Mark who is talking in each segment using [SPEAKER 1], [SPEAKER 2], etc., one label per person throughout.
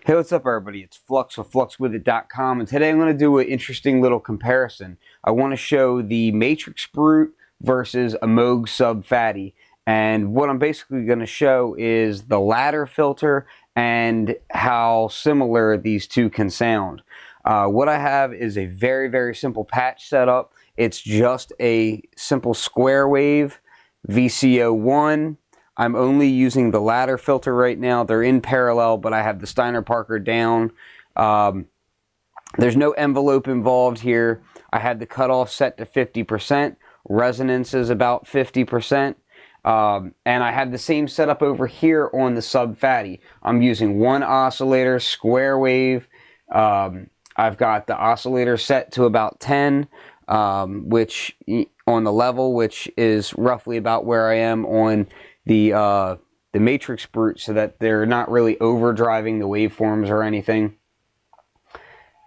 [SPEAKER 1] Hey, what's up everybody? It's Flux with fluxwithit.com, and today I'm going to do an interesting little comparison. I want to show the Matrixbrute versus a Moog Sub Phatty, and what I'm basically going to show is the ladder filter and how similar these two can sound. What I have is a very simple patch setup. It's just a simple square wave VCO1. I'm only using the ladder filter right now. They're in parallel, but I have the Steiner Parker down. There's no envelope involved here. I had the cutoff set to 50%. Resonance is about 50%. And I have the same setup over here on the Sub Phatty. I'm using one oscillator, square wave. I've got the oscillator set to about 10, which on the level, which is roughly about where I am on the Matrixbrute, so that they're not really overdriving the waveforms or anything.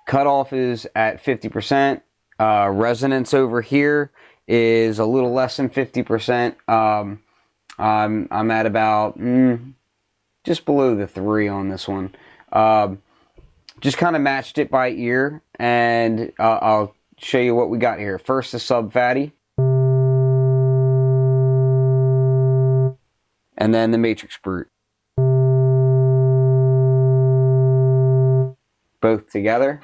[SPEAKER 1] Cutoff is at 50%. Resonance over here is a little less than 50%. I'm at about just below the 3 on this one. Just kind of matched it by ear, and I'll show you what we got here. First, the Sub Phatty, and then the Matrixbrute. Both together.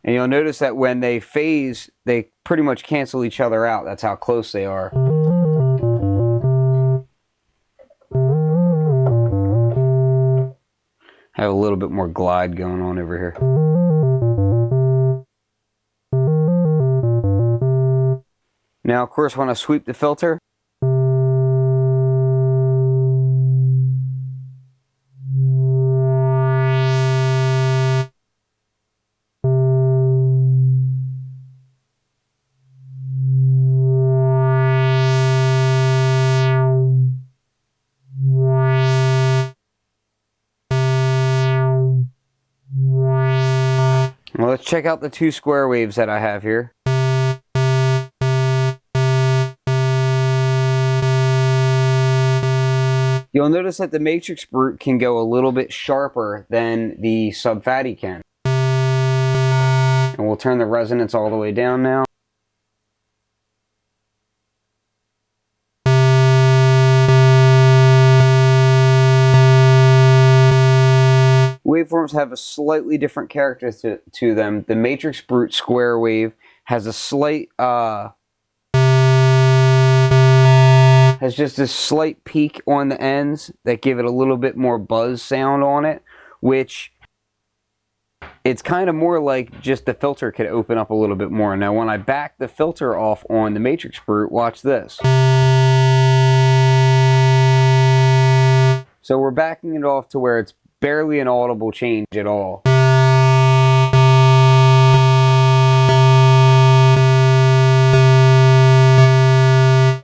[SPEAKER 1] And you'll notice that when they phase, they pretty much cancel each other out. That's how close they are. Have a little bit more glide going on over here. Now, of course, when I sweep the filter, well, let's check out the two square waves that I have here. You'll notice that the Matrixbrute can go a little bit sharper than the Sub Phatty can. And we'll turn the resonance all the way down now. Waveforms have a slightly different character to them. The Matrixbrute square wave has a slight, has just a slight peak on the ends that give it a little bit more buzz sound on it, which it's kind of more like just the filter could open up a little bit more. Now, when I back the filter off on the Matrixbrute, watch this. So we're backing it off to where it's barely an audible change at all.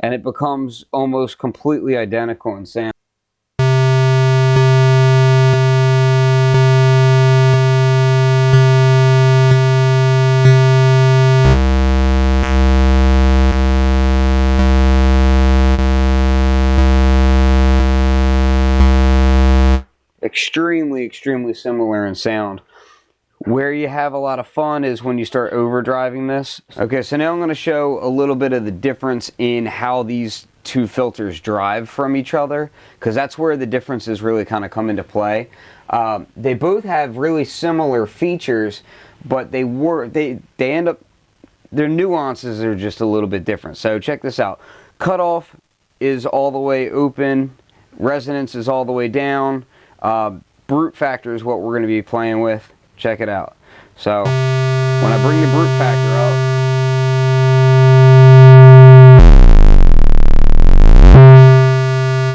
[SPEAKER 1] And it becomes almost completely identical in sound. Extremely similar in sound. Where you have a lot of fun is when you start overdriving this. Okay, so now I'm going to show a little bit of the difference in how these two filters drive from each other, because that's where the differences really kind of come into play. They both have really similar features, but they end up, their nuances are just a little bit different. So check this out. Cutoff is all the way open, resonance is all the way down. Brute factor is what we're going to be playing with. Check it out. So when I bring the brute factor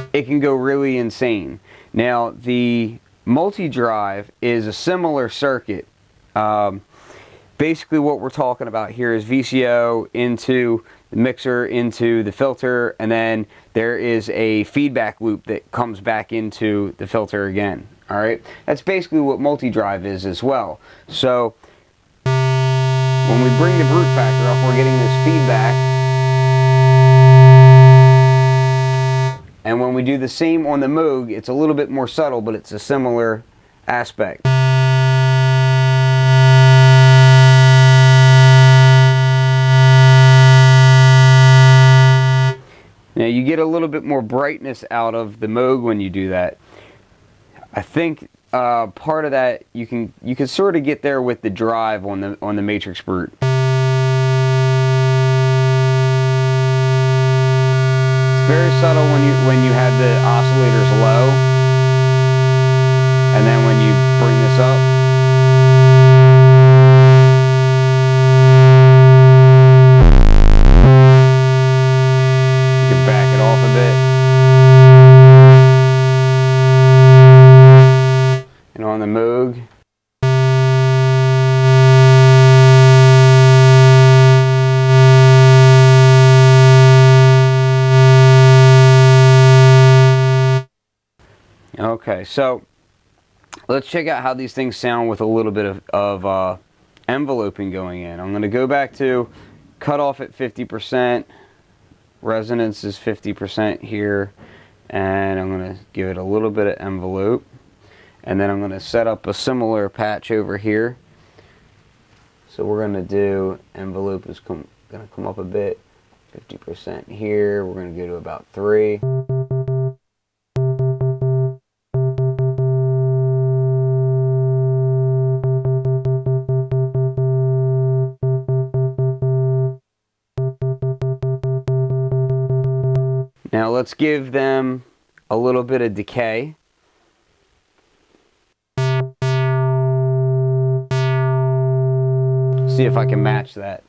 [SPEAKER 1] up, it can go really insane. Now, the multi-drive is a similar circuit. Basically what we're talking about here is VCO into the mixer, into the filter, and then there is a feedback loop that comes back into the filter again. All right, that's basically what multi-drive is as well. So When we bring the brute factor up, we're getting this feedback. And when we do the same on the Moog, it's a little bit more subtle, but it's a similar aspect. Now you get a little bit more brightness out of the Moog when you do that. I think part of that you can sort of get there with the drive on the Matrixbrute. It's very subtle when you have the oscillators low, and then when you bring this up. You can back it off a bit. And on the Moog. Okay, so let's check out how these things sound with a little bit of enveloping going in. I'm going to go back to cutoff at 50%, resonance is 50% here, and I'm going to give it a little bit of envelope, and then I'm going to set up a similar patch over here. So we're going to do envelope is going to come up a bit, 50% here, we're going to go to about 3. Now let's give them a little bit of decay. See if I can match that.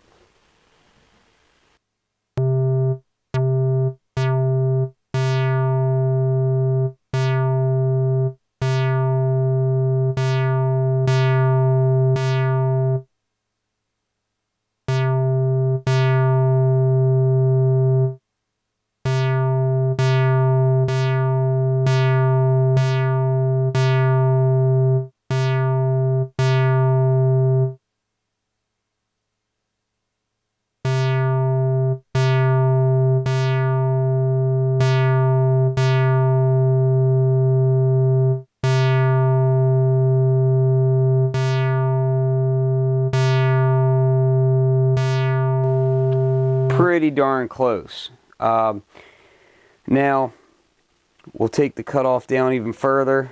[SPEAKER 1] Pretty darn close. Now we'll take the cutoff down even further.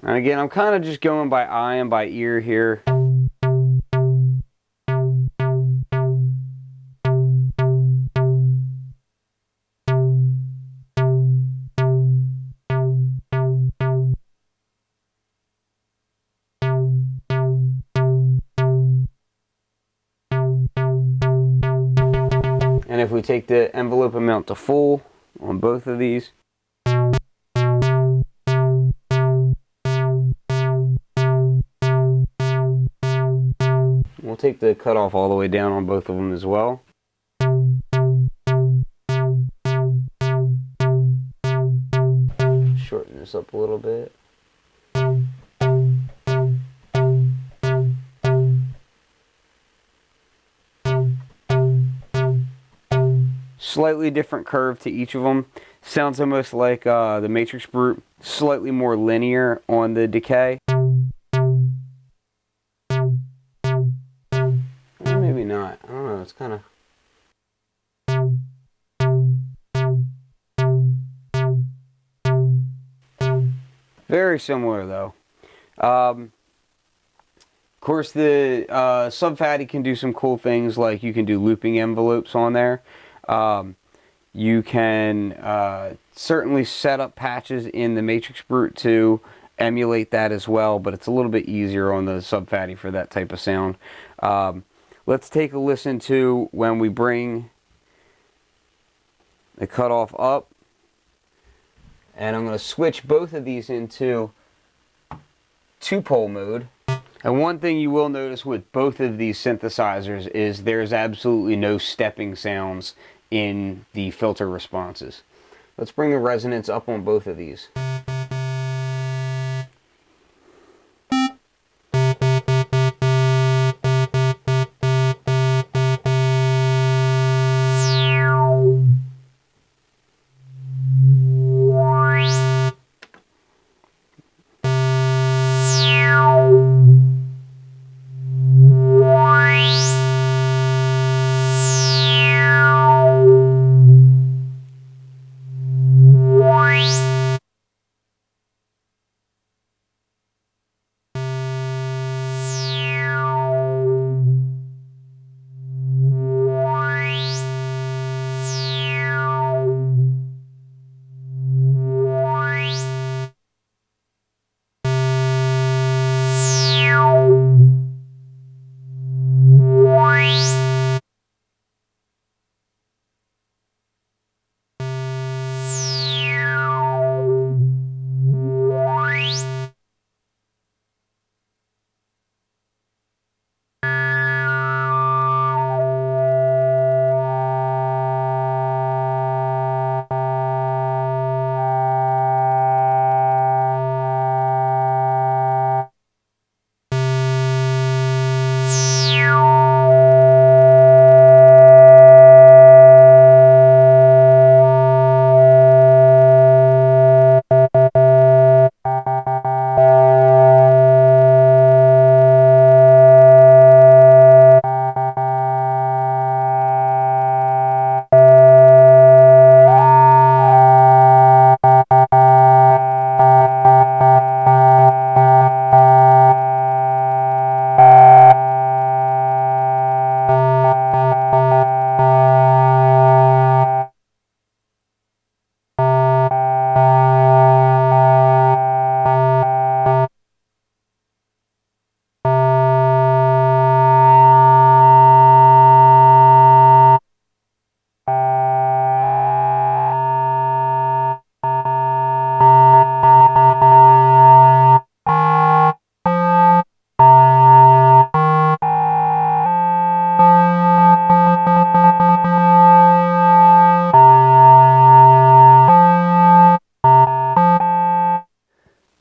[SPEAKER 1] And again, I'm kind of just going by eye and by ear here. And if we take the envelope amount to full on both of these, we'll take the cutoff all the way down on both of them as well. Shorten this up a little bit. Slightly different curve to each of them. Sounds almost like the Matrixbrute, slightly more linear on the decay. Maybe not. I don't know. It's kind of very similar though. Of course, the Sub Phatty can do some cool things, like you can do looping envelopes on there. You can certainly set up patches in the Matrixbrute to emulate that as well, but it's a little bit easier on the Sub Phatty for that type of sound. Let's take a listen to when we bring the cutoff up, and I'm going to switch both of these into 2-pole mode. And one thing you will notice with both of these synthesizers is there's absolutely no stepping sounds in the filter responses. Let's bring the resonance up on both of these.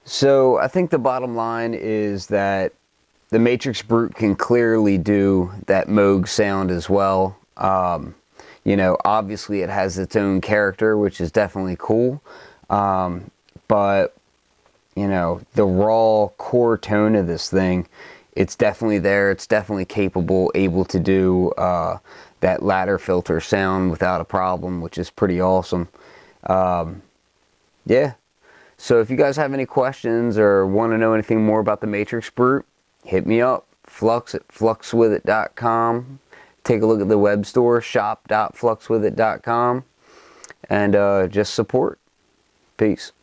[SPEAKER 1] So I think the bottom line is that the Matrixbrute can clearly do that Moog sound as well. You know, obviously it has its own character, which is definitely cool. But, you know, the raw core tone of this thing, it's definitely there. It's definitely capable, able to do that ladder filter sound without a problem, which is pretty awesome. Yeah. So if you guys have any questions or want to know anything more about the Matrixbrute, hit me up. Flux at fluxwithit.com. Take a look at the web store, shop.fluxwithit.com, and just support. Peace.